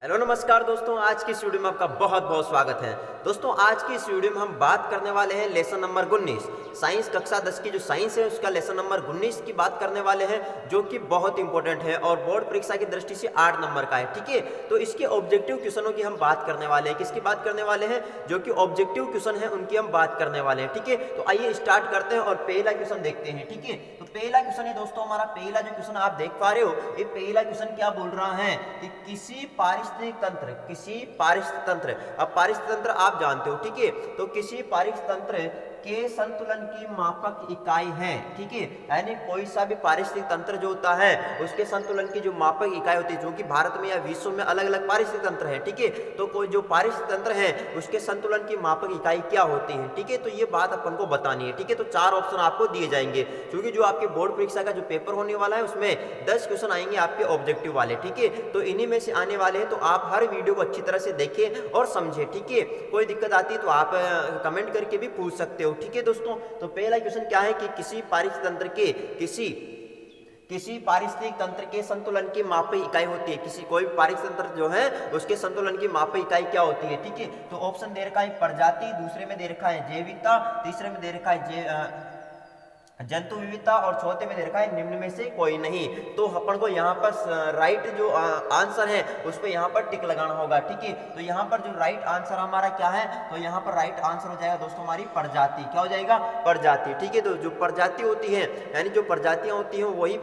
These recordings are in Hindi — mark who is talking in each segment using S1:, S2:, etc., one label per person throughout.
S1: हेलो नमस्कार दोस्तों, आज की इस वीडियो में आपका बहुत बहुत स्वागत है। दोस्तों आज की इस वीडियो में हम बात करने वाले हैं लेसन नंबर 19 साइंस कक्षा 10 की जो साइंस है उसका लेसन नंबर 19 की बात करने वाले हैं, जो कि बहुत इंपॉर्टेंट है और बोर्ड परीक्षा की दृष्टि से 8 नंबर का है। ठीक है, तो इसके ऑब्जेक्टिव क्वेश्चनों की हम बात करने वाले हैं। किसकी बात करने वाले हैं? जो कि ऑब्जेक्टिव क्वेश्चन है उनकी हम बात करने वाले हैं। ठीक है, तो आइए स्टार्ट करते हैं और पहला क्वेश्चन देखते हैं। ठीक है, तो पहला क्वेश्चन है दोस्तों, हमारा पहला जो क्वेश्चन आप देख पा रहे हो, ये पहला क्वेश्चन क्या बोल रहा है कि किसी पारिस्थितिक तंत्र, अब पारिस्थितिक तंत्र आप जानते हो। ठीक है, तो किसी पारिस्थितिक तंत्र के संतुलन की मापक इकाई है। ठीक है, यानी कोई सा भी पारिस्थितिक तंत्र जो होता है उसके संतुलन की जो मापक इकाई होती है, जो कि भारत में या विश्व में अलग अलग पारिस्थितिक तंत्र है। ठीक है, तो कोई जो पारिस्थितिक तंत्र है उसके संतुलन की मापक इकाई क्या होती है। ठीक है, तो ये बात अपन को बतानी है। ठीक है, तो 4 ऑप्शन आपको दिए जाएंगे, क्योंकि जो आपके बोर्ड परीक्षा का जो पेपर होने वाला है उसमें 10 क्वेश्चन आएंगे आपके ऑब्जेक्टिव वाले। ठीक है, तो इन्हीं में से आने वाले हैं, तो आप हर वीडियो को अच्छी तरह से देखें और समझें। ठीक है, कोई दिक्कत आती है तो आप कमेंट करके भी पूछ सकते हो। ठीक है दोस्तों, तो पहला क्वेश्चन क्या है कि किसी पारिस्थितिक तंत्र के किसी पारिस्थितिक तंत्र के संतुलन की मापक इकाई होती है। किसी कोई भी पारिस्थितिक तंत्र जो है उसके संतुलन की मापक इकाई क्या होती है। ठीक है, तो ऑप्शन दे रखा है प्रजाति, दूसरे में दे रखा है जैविकता, तीसरे में दे रखा है जंतु विविधता और चौथे में दे रखा है निम्न में से कोई नहीं। तो अपन को यहाँ पर राइट जो आंसर है उस पर यहाँ पर टिक लगाना होगा। ठीक है, तो यहाँ पर जो राइट आंसर हमारा क्या है, तो यहाँ पर राइट आंसर हो जाएगा दोस्तों हमारी प्रजाति। क्या हो जाएगा? प्रजाति। ठीक है, तो जो प्रजाति होती है यानी जो प्रजातियां होती हैं वही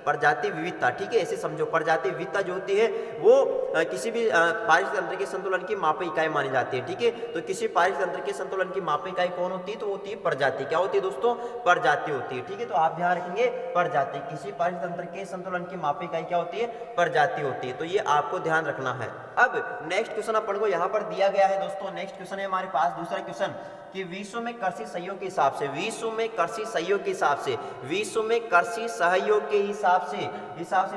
S1: प्रजाति विविधता। ठीक है, ऐसे समझो, प्रजाति विविधता जो होती है वो किसी भी पारिस्थितिक तंत्र के संतुलन की मापक इकाई मानी जाती है। ठीक है, तो किसी पारिस्थितिक तंत्र के संतुलन की मापक इकाई कौन होती है? तो होती है प्रजाति। क्या होती है दोस्तों? प्रजाति होती है। ठीक है, तो आप ध्यान रखेंगे प्रजाति, किसी पारिस्थितिक तंत्र के संतुलन की मापक इकाई क्या होती है? प्रजाति होती है। तो ये आपको ध्यान रखना है। अब नेक्स्ट क्वेश्चन अपन को यहाँ पर दिया गया है दोस्तों। नेक्स्ट क्वेश्चन है हमारे पास दूसरा क्वेश्चन कि विश्व में कृषि सहयोग के हिसाब से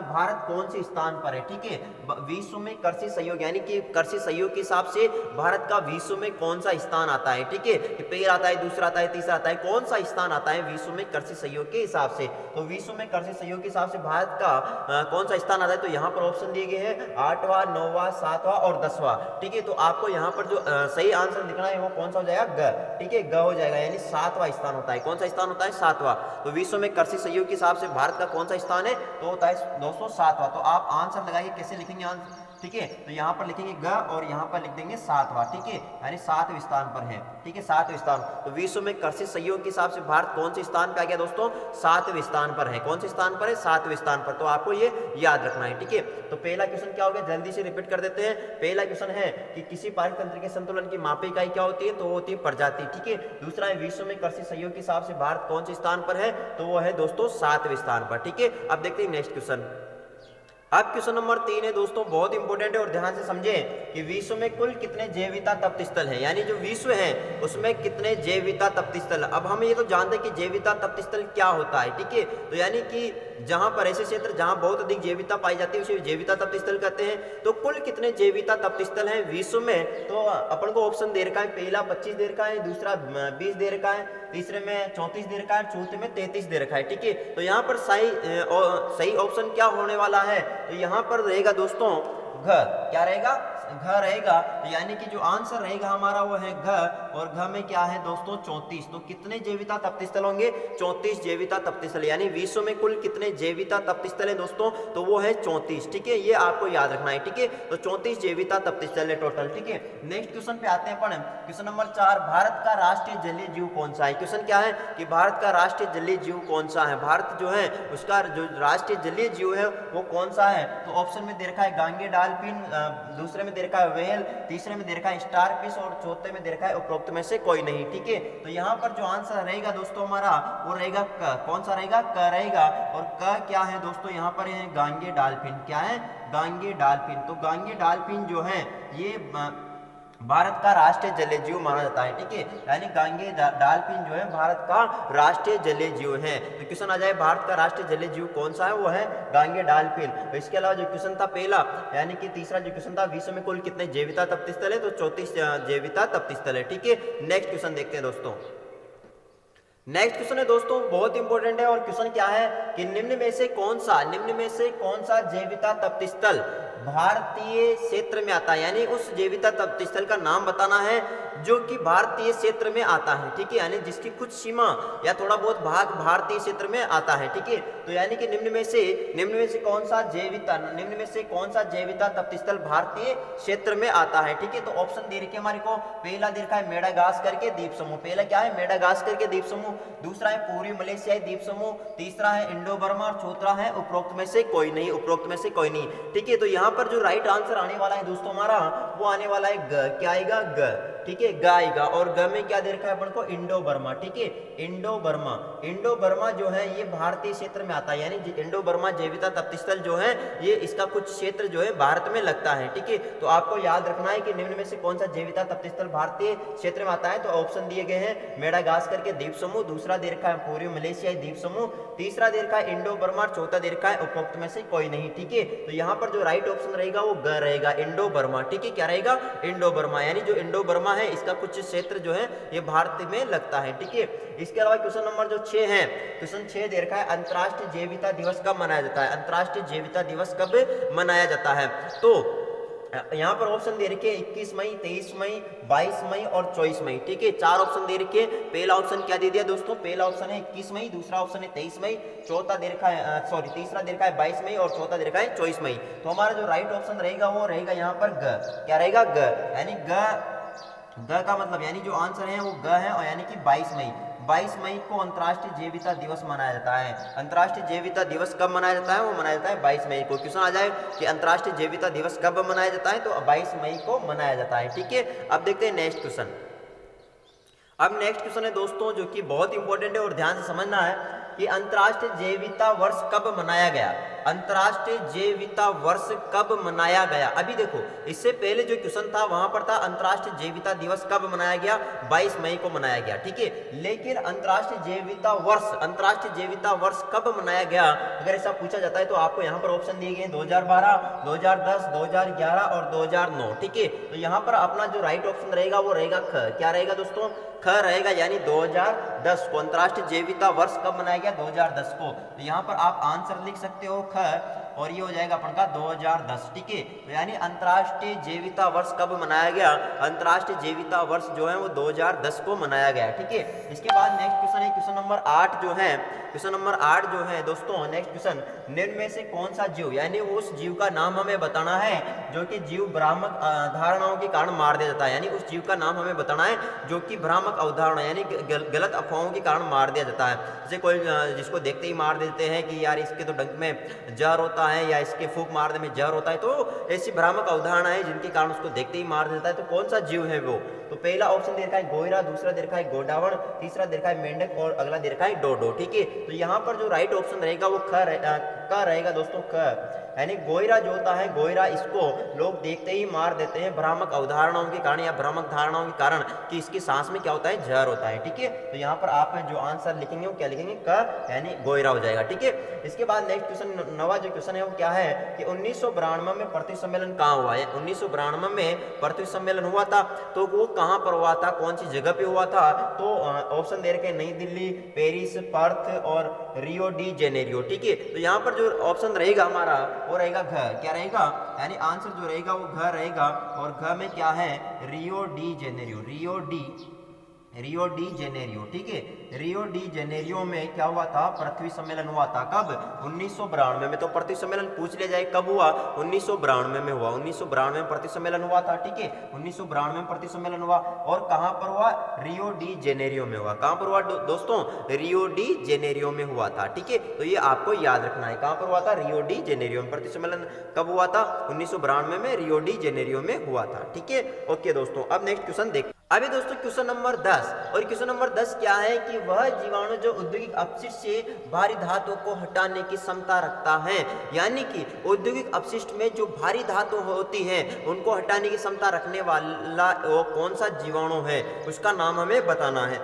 S1: भारत कौन से स्थान पर है। ठीक है, विश्व में कृषि सहयोग यानी कि कृषि सहयोग के हिसाब से भारत का विश्व में कौन सा स्थान आता है। ठीक है, पहला आता है, दूसरा आता है, तीसरा आता है, कौन सा स्थान आता है विश्व में कृषि सहयोग के हिसाब से? तो विश्व में कृषि सहयोग के हिसाब से भारत का कौन सा स्थान आता है? तो यहाँ पर ऑप्शन दिए गए हैं 8वां, 9वां, 7वां और 10वां। ठीक है, तो आपको यहाँ पर जो सही आंसर लिखना है वो कौन सा हो जाएगा? ग। ठीक है, ग हो जाएगा, यानी 7वां स्थान होता है। कौन सा स्थान होता है? 7वां। तो विश्व में कृषि सहयोग के हिसाब से भारत का कौन सा स्थान है? तो होता है दोस्तों 7वां। तो आप आंसर लगाइए, कैसे लिखेंगे आंसर? ठीक है, तो यहाँ पर लिखेंगे ग और यहाँ पर लिख देंगे 7वां। ठीक है, यानी 7वें स्थान पर है। ठीक है, 7वें स्थान। तो विश्व में कृषि सहयोग के हिसाब से भारत कौन से स्थान पे आ गया दोस्तों? 7वें स्थान पर है। कौन से स्थान पर है? 7वें स्थान पर। तो आपको ये याद रखना है। ठीक है, तो पहला क्वेश्चन क्या हो गया, जल्दी से रिपीट कर देते हैं। पहला क्वेश्चन है कि किसी पारिस्थितिक तंत्र के संतुलन की मापक इकाई क्या होती है? तो वो होती है प्रजाति। ठीक है, दूसरा है विश्व में कृषि सहयोग के हिसाब से भारत कौन से स्थान पर है? तो वो है दोस्तों 7वें स्थान पर। ठीक है, अब देखते हैं नेक्स्ट क्वेश्चन। अब क्वेश्चन नंबर 3 है दोस्तों, बहुत इंपॉर्टेंट है और ध्यान से समझें कि विश्व में कुल कितने जैविकता तप्त स्थल हैं, यानी जो विश्व है उसमें कितने जैविकता तप्त स्थल। अब हम ये तो जानते हैं कि जैविकता तप्त स्थल क्या होता है। ठीक है, तो यानी कि जहां पर ऐसे क्षेत्र जहां बहुत अधिक जैविकता पाई जाती है उसे जैविकता तप्त स्थल कहते हैं। तो कुल कितने जैविकता तप्त स्थल हैं विश्व में? तो अपन को ऑप्शन दे रखा है, पहला 25 दे रखा है, दूसरा 20 दे रखा है, तीसरे में 34 दे रखा है, चौथे में 33 दे रखा है। ठीक है, तो यहाँ पर सही ऑप्शन क्या होने वाला है? तो यहाँ पर रहेगा दोस्तों घ। क्या रहेगा? घ रहेगा। तो यानी कि जो आंसर रहेगा हमारा वो है घ, और घ में क्या है दोस्तों? 34। तो कितने जैविकता तप्त स्थल होंगे? 34 जैविकता तप्त स्थल, यानी विश्व में कुल कितने जैविकता तप्त स्थल है दोस्तों? तो वो है 34। ठीक है, ये आपको याद रखना है। ठीक है, तो 34 जैविकता तप्त स्थल है टोटल। ठीक है, नेक्स्ट क्वेश्चन पे आते हैं अपन। क्वेश्चन नंबर 4, भारत का राष्ट्रीय जलीय जीव कौन सा है? क्वेश्चन क्या है कि भारत का राष्ट्रीय जलीय जीव कौन सा है? भारत जो है उसका जो राष्ट्रीय जलीय जीव है वो कौन सा है? तो ऑप्शन में दे रखा है गांगे डाल्फिन, दूसरे में दे रखा है व्हेल, तीसरे में दे रखा है स्टार फिश और चौथे में दे रखा है उपरोक्त में से कोई नहीं। ठीक है, तो यहाँ पर जो आंसर रहेगा दोस्तों हमारा वो रहेगा क। कौन सा रहेगा? क रहेगा। और क क्या है दोस्तों? यहाँ पर है गांगे डाल्फिन। क्या है? गांगे डाल्फिन। तो गांगे डाल्फिन जो है ये भारत का राष्ट्रीय जलीय जीव माना जाता है। ठीक है, यानी गांगे डाल्फिन जो है भारत का राष्ट्रीय जलीय जीव है। तो क्वेश्चन आ जाए भारत का राष्ट्रीय जलीय जीव कौन सा है? वो है गांगे डाल्फिन। तो इसके अलावा जो क्वेश्चन था पहला, यानी कि तीसरा जो क्वेश्चन था विश्व में कुल कितने जैविकता तप्त स्थल है? तो 34 जैविकता तप्त स्थल है। ठीक है, नेक्स्ट क्वेश्चन देखते हैं दोस्तों। नेक्स्ट क्वेश्चन है दोस्तों, बहुत इंपॉर्टेंट है और क्वेश्चन क्या है कि निम्न में से कौन सा जैविकता तप्त स्थल भारतीय क्षेत्र में आता है, यानी उस जैविता तप्त स्थल का नाम बताना है जो कि भारतीय क्षेत्र में आता है, ठीक है, यानी जिसकी कुछ सीमा या थोड़ा बहुत भाग भारतीय क्षेत्र में आता है, ठीक है। तो यानी कि निम्न में से कौन सा जैविता तप्त स्थल भारतीय क्षेत्र में आता है, ठीक है। तो ऑप्शन दे रखे हमारे को, पहला दे रखा है मेडागास्कर के द्वीप समूह, पहला क्या है मेडागास्कर के द्वीप समूह, दूसरा है पूर्वी मलेशियाई द्वीप समूह, तीसरा है इंडो बर्मा और चौथा है उपरोक्त में से कोई नहीं, ठीक है। तो यहाँ पर जो राइट आंसर आने वाला है दोस्तों हमारा, वो आने वाला है ग, क्या आएगा ग, ठीक है, ग आएगा। और ग में क्या दे रखा है अपन को, इंडो बर्मा, ठीक है, इंडो बर्मा जो है ये भारतीय क्षेत्र में आता है, यानी इंडो बर्मा जैविता तप्त स्थल जो है ये इसका कुछ क्षेत्र जो है भारत में लगता है, ठीक है। तो आपको याद रखना है कि निम्न में से कौन सा जैविता तप्त स्थल भारतीय क्षेत्र में आता है। तो ऑप्शन दिए गए हैं मेडागास्कर के द्वीप समूह, दूसरा दे रखा है पूर्वी मलेशियाई द्वीप समूह, तीसरा दे रखा है इंडो बर्मा, चौथा दे रखा है उपरोक्त में से कोई नहीं, ठीक है। तो यहाँ पर जो राइट ऑप्शन रहेगा वो ग रहेगा, इंडो बर्मा, ठीक है, क्या रहेगा इंडो बर्मा, यानी जो इंडो बर्मा है इसका कुछ क्षेत्र जो है ये भारत में लगता है, ठीक है। इसके अलावा क्वेश्चन नंबर जो 6 है, क्वेश्चन 6 दे रखा है अंतर्राष्ट्रीय जैविता दिवस कब मनाया जाता है, अंतर्राष्ट्रीय जैविता दिवस कब मनाया जाता है। तो यहाँ पर ऑप्शन दे रखे 21 मई, 23 मई, 22 मई और 24 मई, ठीक है, 4 ऑप्शन दे रखे। पहला ऑप्शन क्या दे दिया दोस्तों, पहला ऑप्शन है 21 मई, दूसरा ऑप्शन है 23 मई, चौथा दे रखा है तीसरा दे रखा है 22 मई और चौथा दे रखा है 24 मई। तो हमारा जो राइट ऑप्शन रहेगा वो रहेगा यहाँ पर ग, क्या रहेगा ग, यानी ग का मतलब यानी जो आंसर है वो ग है, और यानी कि 22 मई को अंतर्राष्ट्रीय जैविता दिवस मनाया जाता है। अंतर्राष्ट्रीय जैविता दिवस कब मनाया जाता है, वो मनाया जाता है 22 मई को। क्वेश्चन आ जाए कि अंतर्राष्ट्रीय जैविता दिवस कब मनाया जाता है, तो 22 मई को मनाया जाता है, ठीक है। अब देखते हैं नेक्स्ट क्वेश्चन। अब नेक्स्ट क्वेश्चन है दोस्तों जो कि बहुत इंपॉर्टेंट है और ध्यान से समझना है कि अंतर्राष्ट्रीय जैविता वर्ष कब मनाया गया, अंतर्राष्ट्रीय जैविता वर्ष कब मनाया गया। अभी देखो इससे पहले जो क्वेश्चन था वहां पर था अंतर्राष्ट्रीय जैविता दिवस कब मनाया गया, 22 मई को मनाया गया, ठीक है। लेकिन अंतर्राष्ट्रीय जैविता वर्ष कब मनाया गया अगर ऐसा पूछा जाता है तो आपको यहाँ पर ऑप्शन दिए गए 2012, 2010, 2011 और 2009, ठीक है। तो यहाँ पर अपना जो राइट ऑप्शन रहेगा वो रहेगा ख, क्या रहेगा दोस्तों ख रहेगा, यानी 2010 को अंतर्राष्ट्रीय जैविता वर्ष कब मनाया गया, 2010 को। तो यहाँ पर आप आंसर लिख सकते हो ख, और ये हो जाएगा अपन का 2010, ठीक है। तो यानी अंतर्राष्ट्रीय जैविता वर्ष कब मनाया गया, अंतर्राष्ट्रीय जैविता वर्ष जो है वो 2010 को मनाया गया, ठीक है। इसके बाद नेक्स्ट क्वेश्चन है क्वेश्चन नंबर 8 जो है, क्वेश्चन नंबर 8 जो है दोस्तों नेक्स्ट क्वेश्चन, निम्न में से कौन सा जीव, यानी उस जीव का नाम हमें बताना है जो कि जीव भ्रामक धारणाओं के कारण मार दिया जाता है, यानी उस जीव का नाम हमें बताना है जो कि भ्रामक अवधारणा यानी गलत अफवाहों के कारण मार दिया जाता है। जैसे कोई जिसको देखते ही मार देते हैं कि यार इसके तो डंक में जहर होता है या इसके फूंक मारने में जहर होता है, तो ऐसी भ्रामक अवधारणा है जिनके कारण उसको देखते ही मार देता है। तो कौन सा जीव है वो, तो पहला ऑप्शन दे रखा है गोइरा, दूसरा दे रखा है गोडावण, तीसरा दे रखा है मेंढक और अगला दे रखा है डोडो, ठीक है। तो यहाँ पर जो राइट ऑप्शन रहेगा वो क रहेगा दोस्तों, क, यानी गोइरा जो होता है, गोइरा इसको लोग देखते ही मार देते हैं भ्रामक अवधारणाओं के कारण या भ्रामक धारणाओं के कारण कि इसकी सांस में क्या होता है जहर होता है, ठीक है। तो यहाँ पर आप जो आंसर लिखेंगे वो क्या लिखेंगे क, यानी गोइरा हो जाएगा, ठीक है। इसके बाद नेक्स्ट क्वेश्चन नवा जो क्वेश्चन है वो क्या है कि 1992 में पृथ्वी सम्मेलन कहाँ हुआ है, 1992 में पृथ्वी सम्मेलन हुआ था, तो वो कहाँ पर हुआ था, कौन सी जगह पे हुआ था। तो ऑप्शन दे रखे नई दिल्ली, पेरिस, पर्थ और रियो डी जेनेरियो, ठीक है। तो यहाँ पर जो ऑप्शन रहेगा हमारा वो रहेगा घ, क्या रहेगा, यानी आंसर जो रहेगा वो घ रहेगा, और घ में क्या है Rio de Janeiro, Rio de Janeiro, ठीक है। रियो डी जेनेरियो में क्या हुआ था, पृथ्वी सम्मेलन हुआ था, कब 1992 में। तो पृथ्वी सम्मेलन पूछ लिया जाए कब हुआ, 1992 में हुआ, 1992 में पृथ्वी सम्मेलन हुआ था, ठीक है। 1992 में पृथ्वी सम्मेलन हुआ, और कहां पर हुआ, रियो डी जेनेरियो में हुआ। कहां पर हुआ दोस्तों, रियो डी जेनेरियो में हुआ था, ठीक है। तो ये आपको याद रखना है, कहां पर हुआ था, रियो डी जेनेरियो में। पृथ्वी सम्मेलन कब हुआ था, 1992 में रियो डी जेनेरियो में हुआ था, ठीक है। ओके दोस्तों, अब नेक्स्ट क्वेश्चन देख। अभी दोस्तों क्वेश्चन नंबर 10, और क्वेश्चन नंबर 10 क्या है कि वह जीवाणु जो औद्योगिक अपशिष्ट से भारी धातुओं को हटाने की क्षमता रखता है, यानी कि औद्योगिक अपशिष्ट में जो भारी धातु होती है उनको हटाने की क्षमता रखने वाला वो कौन सा जीवाणु है, उसका नाम हमें बताना है।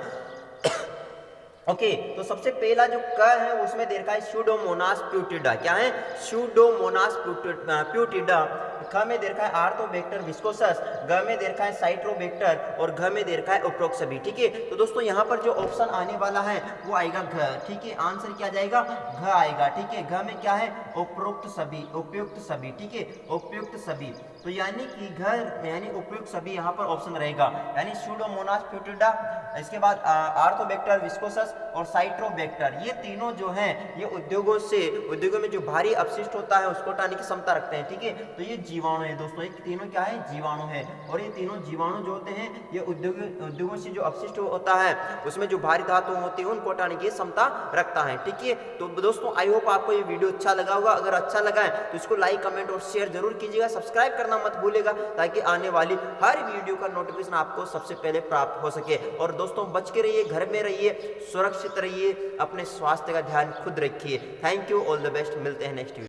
S1: ओके, तो सबसे पहला जो क है उसमें दे रखा है स्यूडोमोनास प्यूटिडा, क्या है, स्यूडोमोनास प्यूटिडा। ख में दे रखा है आर्थोबैक्टर विस्कोसस, ग में दे रखा है साइट्रोबैक्टर और घ में दे रखा है उपरोक्त सभी। ठीक है, तो दोस्तों यहाँ पर जो ऑप्शन आने वाला है वो आएगा घ। ठीक है, आंसर क्या जाएगा, घ आएगा। ठीक है, घ में क्या है, उपरोक्त सभी, उपयुक्त सभी। ठीक है, उपयुक्त सभी, तो यानी कि घर यानी उपयुक्त सभी यहाँ पर ऑप्शन रहेगा, यानी सूडोमोनास फ्यूटिडा, इसके बाद आर्थोबैक्टर विस्कोसस और साइट्रोबैक्टर, ये तीनों जो हैं ये उद्योगों में जो भारी अपशिष्ट होता है उसको हटाने की क्षमता रखते हैं। ठीक है, तो ये जीवाणु है दोस्तों, ये तीनों क्या है, जीवाणु है। और ये तीनों जीवाणु जो होते हैं ये उद्योगों से जो अपशिष्ट होता है उसमें जो भारी धातु होती है उनको हटाने की क्षमता रखता है। ठीक है, तो दोस्तों आई होप आपको ये वीडियो अच्छा लगा होगा। अगर अच्छा लगा है तो इसको लाइक, कमेंट और शेयर जरूर कीजिएगा। सब्सक्राइब करना मत भूलिएगा ताकि आने वाली हर वीडियो का नोटिफिकेशन आपको सबसे पहले प्राप्त हो सके। और दोस्तों बच के रहिए, घर में रहिए, सुरक्षित रहिए, अपने स्वास्थ्य का ध्यान खुद रखिए। Thank you, all the best, मिलते हैं नेक्स्ट वीडियो।